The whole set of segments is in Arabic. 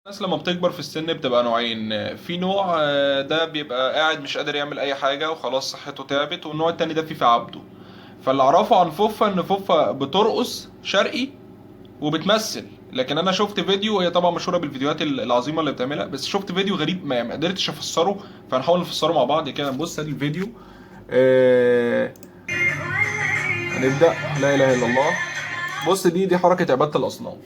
الناس لما بتكبر في السن بتبقى نوعين، في نوع ده بيبقى قاعد مش قادر يعمل اي حاجة وخلاص صحته تعبت، والنوع التاني ده فيه عبده. فاللي اعرفه عن فوفا ان فوفا بترقص شرقي وبتمثل. لكن انا شفت فيديو، هي طبعا مشهورة بالفيديوهات العظيمة اللي بتعملها، بس شفت فيديو غريب ما قدرتش افسره، فهنحاول نفسره مع بعض كده. نبص ادي الفيديو. آه، هنبدأ. لا اله الا الله. بص، دي حركة عبادة الاصنام،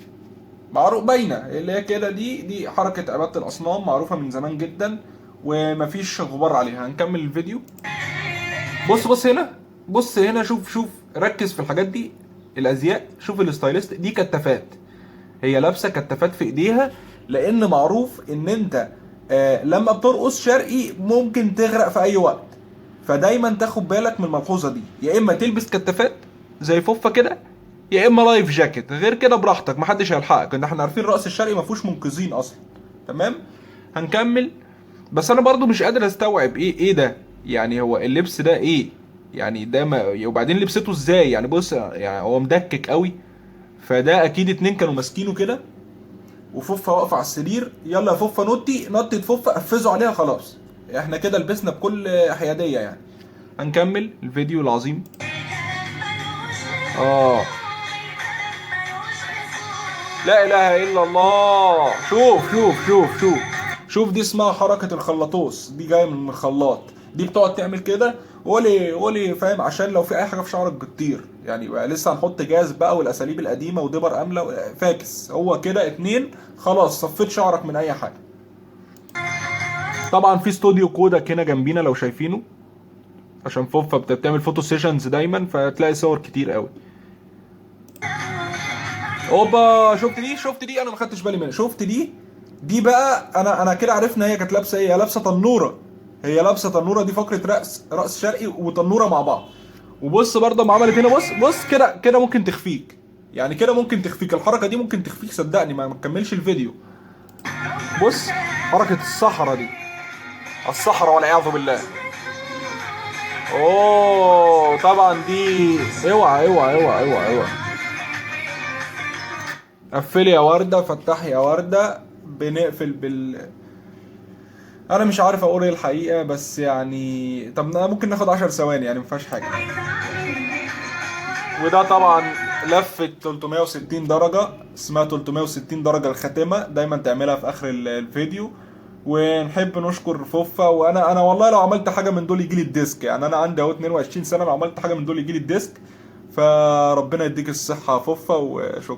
معروف باينه اللي هي كده. دي حركه عباده الاصنام معروفه من زمان جدا ومفيش غبار عليها. هنكمل الفيديو. بص هنا. بص هنا، شوف ركز في الحاجات دي. الازياء، شوف الستايلست دي كتافات. هي لابسه كتافات في ايديها، لان معروف ان انت لما بترقص شرقي ممكن تغرق في اي وقت. فدايما تاخد بالك من الملحوظه دي، يا اما تلبس كتافات زي فوفا كده، يا اما لايف جاكيت. غير كده براحتك، محدش هيلحقك، ان احنا عارفين الرقص الشرقي ما فيهوش منقذين اصلا. تمام. هنكمل. بس انا برضو مش قادر استوعب ايه ده. يعني هو اللبس ده ايه؟ يعني ده ما وبعدين لبسته ازاي؟ يعني بص، يعني هو مدكك قوي. فده اكيد اتنين كانوا ماسكينه كده، وفوفا واقفه على السرير. يلا يا فوفا نطي، نطت فوفا قفزوا عليها خلاص. احنا كده لبسنا بكل حياديه يعني. هنكمل الفيديو العظيم. اه، لا اله الا الله. شوف دي اسمها حركه الخلاطوس، دي جايه من الخلاط. دي بتقعد تعمل كده، ولي فاهم، عشان لو في اي حاجه في شعرك بتطير يعني. بقى لسه هنحط جاز بقى والاساليب القديمه ودبر امله فاكس. هو كده اتنين خلاص صفيت شعرك من اي حاجه. طبعا في استوديو كودك هنا جنبينا لو شايفينه، عشان فوفا بتعمل فوتو سيشنز دايما، فتلاقي صور كتير قوي. اوبا، شفت دي انا ما خدتش بالي منها. شفت دي بقى، انا كده عرفنا هي كانت لابسه ايه. هي لابسه تنوره. هي لابسه تنوره، دي فقره رقص شرقي وتنوره مع بعض. وبص برضه ما عملت هنا. بص كده ممكن تخفيك. يعني كده ممكن تخفيك، الحركه دي ممكن تخفيك صدقني، ما تكملش الفيديو. بص، حركه الصحراء دي، الصحراء والعياذ بالله. اوه طبعا دي. اوعى. قفلي يا وردة، فتحي يا وردة. بنقفل انا مش عارف اقول ايه الحقيقة، بس يعني طب ممكن ناخد 10 ثواني يعني، مفيهاش حاجة. وده طبعا لفة 360 درجة، اسمها 360 درجة الخاتمة، دايما تعملها في اخر الفيديو. ونحب نشكر فوفا. وانا والله لو عملت حاجة من دول يجيلي الديسك. يعني انا عندي اهو 22 سنة، لو عملت حاجة من دول يجيلي الديسك. فربنا يديك الصحة يا فوفا، وشكرا.